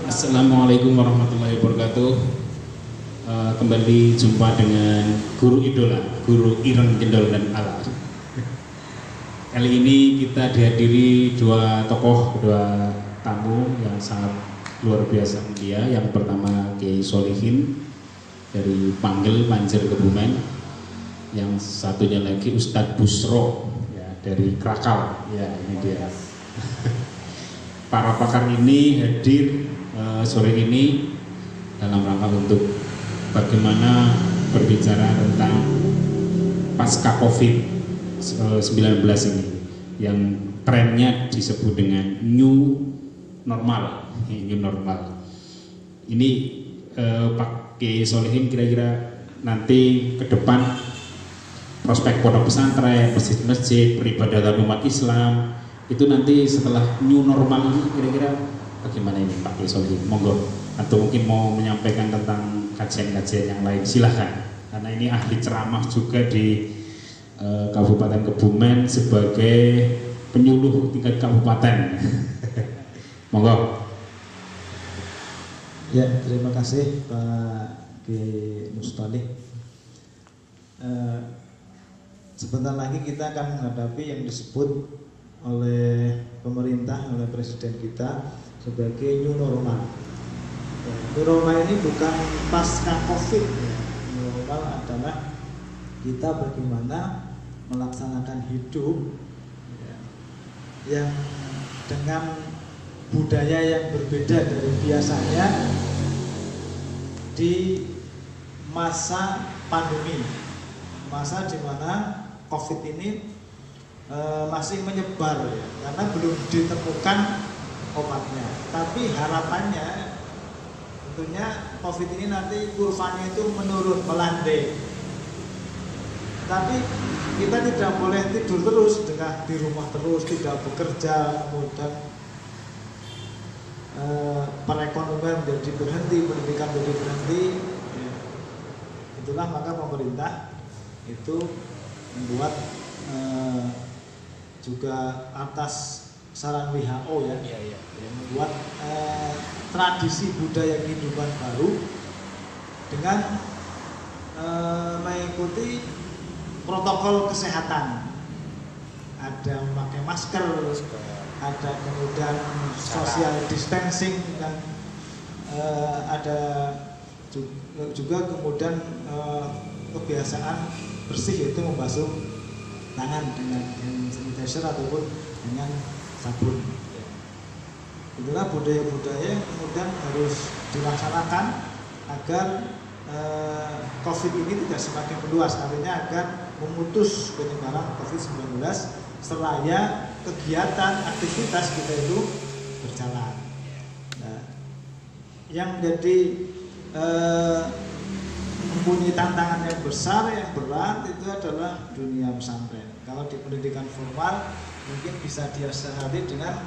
Assalamualaikum warahmatullahi wabarakatuh. Kembali jumpa dengan guru idola, Guru Ireng Cendol dan Ala. Kali ini kita dihadiri dua tokoh, dua tamu yang sangat luar biasa mulia. Yang pertama Kiai Solihin dari Panggil Banjar Kebumen. Yang satunya lagi Ustadz Busro ya, dari Krakal. Ya, ini dia. Para pakar ini hadir sore ini dalam rangka untuk bagaimana berbicara tentang pasca COVID-19 ini yang trennya disebut dengan new normal. Ini Pak Kiai Solihin kira-kira nanti ke depan prospek pondok pesantren, masjid-masjid, peribadatan umat Islam itu nanti setelah new normal ini kira-kira bagaimana ini Pak Kiai Solihin? Monggo, atau mungkin mau menyampaikan tentang kajian-kajian yang lain, silahkan. Karena ini ahli ceramah juga di Kabupaten Kebumen sebagai penyuluh tingkat kabupaten. Monggo. Ya, terima kasih Pak Kiai Mustolih. Sebentar lagi kita akan menghadapi yang disebut oleh pemerintah, oleh presiden kita sebagai new normal. New normal ini bukan pasca COVID. New normal adalah kita bagaimana melaksanakan hidup yang dengan budaya yang berbeda dari biasanya di masa pandemi, masa di mana COVID ini masih menyebar ya, karena belum ditemukan obatnya. Tapi harapannya tentunya COVID ini nanti kurvanya itu menurun, melandai. Tapi kita tidak boleh tidur terus, dengan di rumah terus, tidak bekerja, kemudian perekonomian menjadi berhenti, pendidikan menjadi berhenti. Ya. Itulah maka pemerintah itu membuat juga atas saran WHO ya, yang membuat tradisi budaya kehidupan baru dengan mengikuti protokol kesehatan. Ada memakai masker, ada kemudian social distancing, dan ada juga kemudian kebiasaan bersih, yaitu membasuh tangan dengan hand sanitizer ataupun dengan sabun. Itulah budaya-budaya yang kemudian harus dilaksanakan agar COVID ini tidak semakin meluas, artinya agar memutus penyebaran COVID-19 seraya kegiatan aktivitas kita itu berjalan. Nah, yang jadi mempunyai tantangan yang besar, yang berat itu adalah dunia pesantren. Kalau di pendidikan formal mungkin bisa diasihati dengan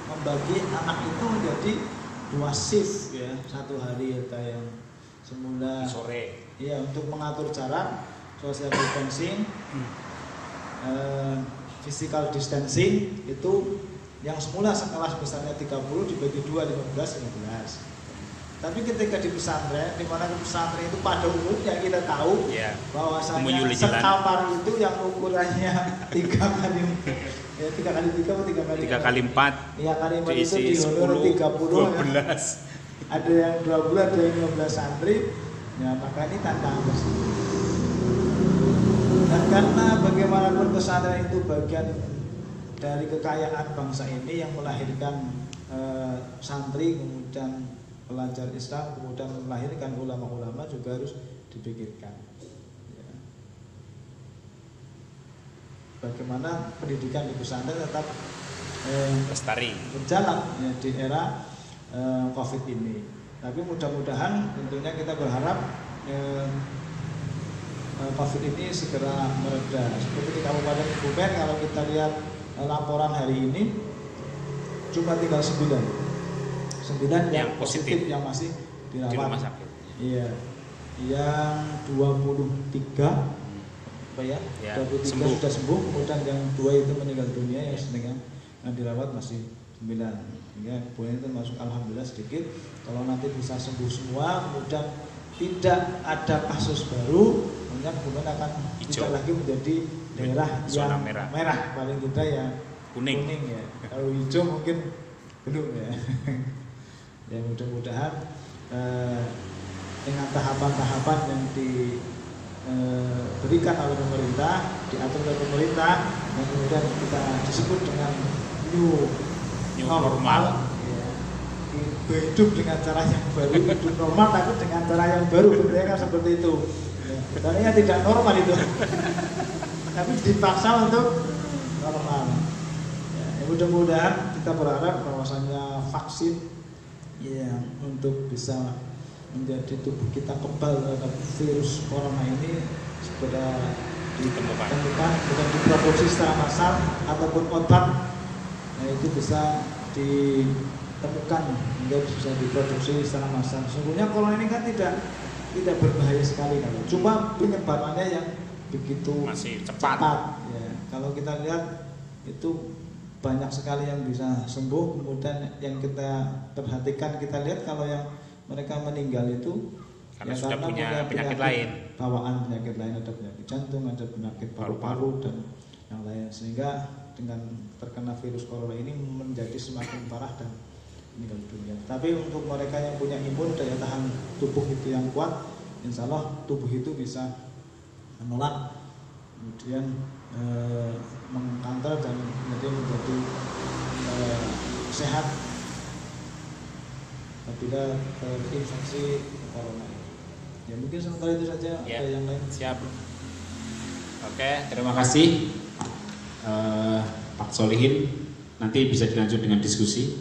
membagi anak itu menjadi 2 shift ya, 1 hari ya, yang semula sore ya, untuk mengatur jarak, social distancing, physical distancing, itu yang semula sekelas besarnya 30 dibagi 2, 15, 15. Tapi ketika di pesantren, di mana pesantren itu pada umumnya kita tahu bahwasanya sekamar itu yang ukurannya 3 kali 3 kali 4. Ya, kali 4 itu dihonor 30, 12. Ada yang 20, ada yang 15 santri. Ya, maka ini tantangan tersebut. Dan karena bagaimanapun pesantren itu bagian dari kekayaan bangsa ini yang melahirkan santri, kemudian pelajar Islam, kemudian melahirkan ulama-ulama, juga harus dipikirkan ya. Bagaimana pendidikan di pesantren tetap lestari berjalan ya, di era COVID ini. Tapi mudah-mudahan tentunya kita berharap COVID ini segera mereda. Seperti di Kabupaten Kebumen, kalau kita lihat laporan hari ini cuma tinggal 9 yang positif yang masih dirawat di rumah sakit. Iya. Yang 23 apa ya? 23 sudah sembuh, kemudian yang 2 itu meninggal dunia, yang sedang dirawat masih Ya, kemudian itu masuk alhamdulillah sedikit. Kalau nanti bisa sembuh semua, kemudian tidak ada kasus baru, kemudian akan tidak lagi menjadi daerah yang merah, paling tidak ya kuning ya. Kalau hijau mungkin belum ya. Ya mudah-mudahan dengan tahapan-tahapan yang diberikan oleh pemerintah, diatur oleh pemerintah, dan kemudian kita disebut dengan new normal, ya. Hidup dengan cara yang baru, hidup normal tapi dengan cara yang baru, sebenarnya kan seperti itu. Sebenarnya tidak normal itu, tapi dipaksa untuk normal. Ya, mudah-mudahan kita berharap bahwasanya vaksin yang untuk bisa menjadi tubuh kita kebal terhadap virus corona ini segera ditemukan, bukan diproduksi secara massal ataupun obat. Nah, itu bisa ditemukan hingga bisa diproduksi secara massal. Sesungguhnya corona ini kan tidak berbahaya sekali, cuma penyebarannya yang begitu masih cepat. Ya, kalau kita lihat itu banyak sekali yang bisa sembuh, kemudian yang kita perhatikan, kita lihat kalau yang mereka meninggal itu karena sudah punya penyakit lain, bawaan penyakit lain, ada penyakit jantung, ada penyakit paru-paru dan yang lain, sehingga dengan terkena virus corona ini menjadi semakin parah dan meninggal dunia. Tapi untuk mereka yang punya imun, daya tahan tubuh itu yang kuat, insya Allah tubuh itu bisa menolak, kemudian mengkanter dan kemudian menjadi sehat apabila terinfeksi corona. Ya mungkin sementara itu saja. Ya, ada yang lain? Siap. Oke, terima kasih Pak Solihin. Nanti bisa dilanjut dengan diskusi.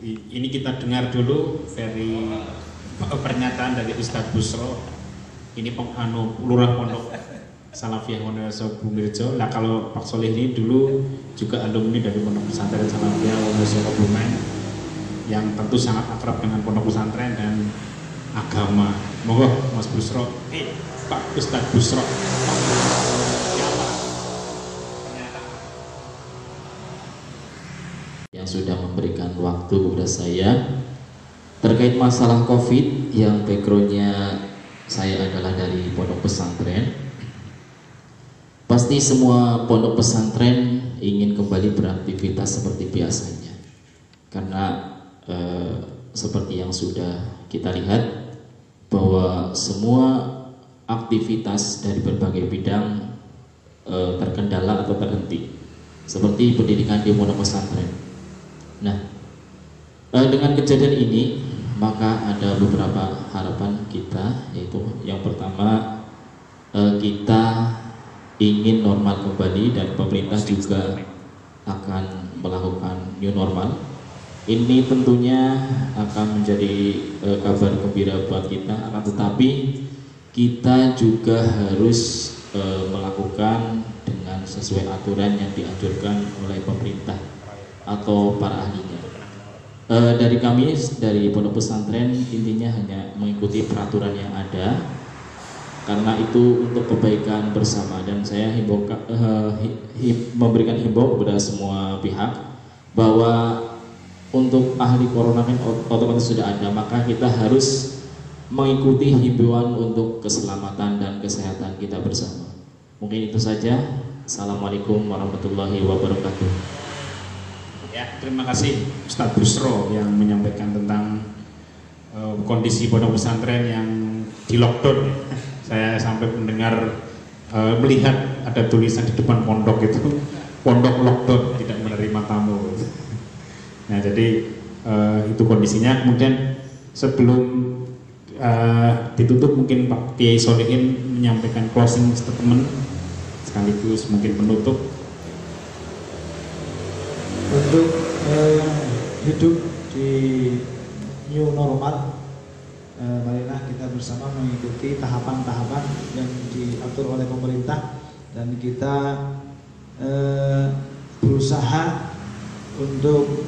Ini kita dengar dulu dari pernyataan dari Ustadz Busro. Ini Lurah Pondok Salafiyah Wonosobo Bumirjo. Nah, kalau Pak Solih ini dulu juga alumni dari Pondok Pesantren Salafiyah Wonosobo Bumirjo, yang tentu sangat akrab dengan pondok pesantren dan agama. Monggo Mas Busro, Pak Ustadz Busro. Yang sudah memberikan waktu kepada saya terkait masalah COVID, yang backgroundnya saya adalah dari pondok pesantren. Pasti semua pondok pesantren ingin kembali beraktivitas seperti biasanya, karena seperti yang sudah kita lihat bahwa semua aktivitas dari berbagai bidang terkendala atau terhenti, seperti pendidikan di pondok pesantren. Nah, dengan kejadian ini maka ada beberapa harapan kita, yaitu yang pertama, kita ingin normal kembali dan pemerintah juga akan melakukan new normal. Ini tentunya akan menjadi kabar gembira buat kita, akan tetapi kita juga harus melakukan dengan sesuai aturan yang dianjurkan oleh pemerintah atau para ahlinya. Dari kami, dari pondok pesantren, intinya hanya mengikuti peraturan yang ada, karena itu untuk kebaikan bersama. Dan saya memberikan himbau kepada semua pihak bahwa untuk ahli corona kan otomatis sudah ada, maka kita harus mengikuti himbauan untuk keselamatan dan kesehatan kita bersama. Mungkin itu saja. Assalamualaikum warahmatullahi wabarakatuh. Ya, terima kasih Ustadz Busro yang menyampaikan tentang kondisi pondok pesantren yang di lockdown. Saya sampai mendengar, melihat ada tulisan di depan pondok itu, pondok lockdown, tidak menerima tamu. Nah, jadi itu kondisinya. Kemudian sebelum ditutup, mungkin Pak Kiai Solihin menyampaikan closing statement sekaligus mungkin penutup. Untuk hidup di new normal, marilah kita bersama mengikuti tahapan-tahapan yang diatur oleh pemerintah, dan kita berusaha untuk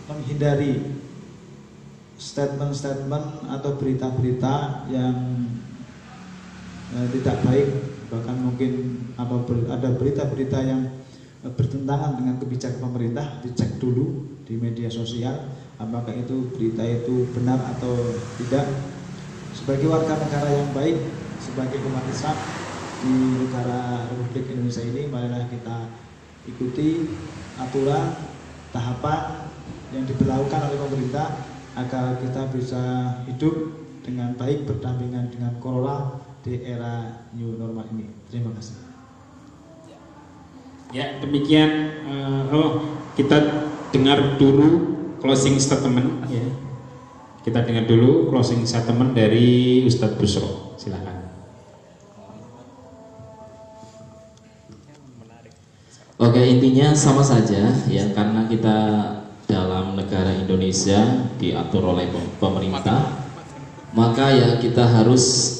menghindari statement-statement atau berita-berita yang tidak baik. Bahkan mungkin ada berita-berita yang bertentangan dengan kebijakan pemerintah, dicek dulu di media sosial apakah itu berita itu benar atau tidak. Sebagai warga negara yang baik, sebagai umat Islam di negara Republik Indonesia ini, marilah kita ikuti aturan tahapan yang diberlakukan oleh pemerintah agar kita bisa hidup dengan baik berdampingan dengan corona di era new normal ini. Terima kasih. Ya, demikian kita dengar dulu closing statement ya. Kita dengar dulu closing statement dari Ustadz Busro. Silakan. Oke, intinya sama saja ya, karena kita dalam negara Indonesia diatur oleh pemerintah, maka ya kita harus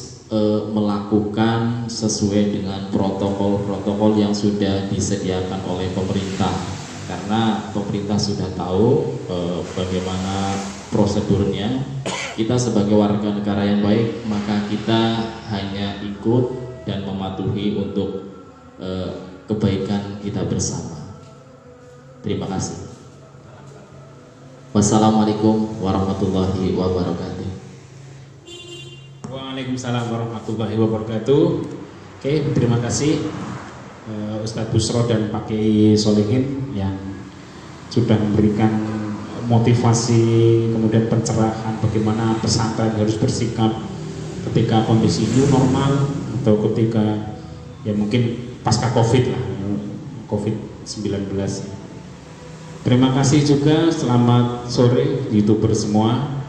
melakukan sesuai dengan protokol-protokol yang sudah disediakan oleh pemerintah, karena pemerintah sudah tahu bagaimana prosedurnya. Kita sebagai warga negara yang baik, maka kita hanya ikut dan mematuhi untuk kebaikan kita bersama. Terima kasih. Wassalamualaikum warahmatullahi wabarakatuh. Waalaikumsalam warahmatullahi wabarakatuh. Oke, terima kasih Ustadz Busro dan Pak Kiai Solihin yang sudah memberikan motivasi, kemudian pencerahan bagaimana pesantren harus bersikap ketika kondisi new normal atau ketika ya mungkin pasca COVID lah, COVID-19. Terima kasih juga, selamat sore YouTuber semua.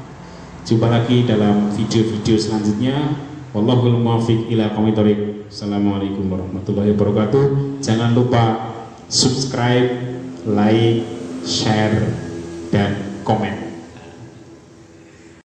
Jumpa lagi dalam video-video selanjutnya. Wallahul muwaffiq ila aqwamit thoriq. Assalamualaikum warahmatullahi wabarakatuh. Jangan lupa subscribe, like, share, dan komen.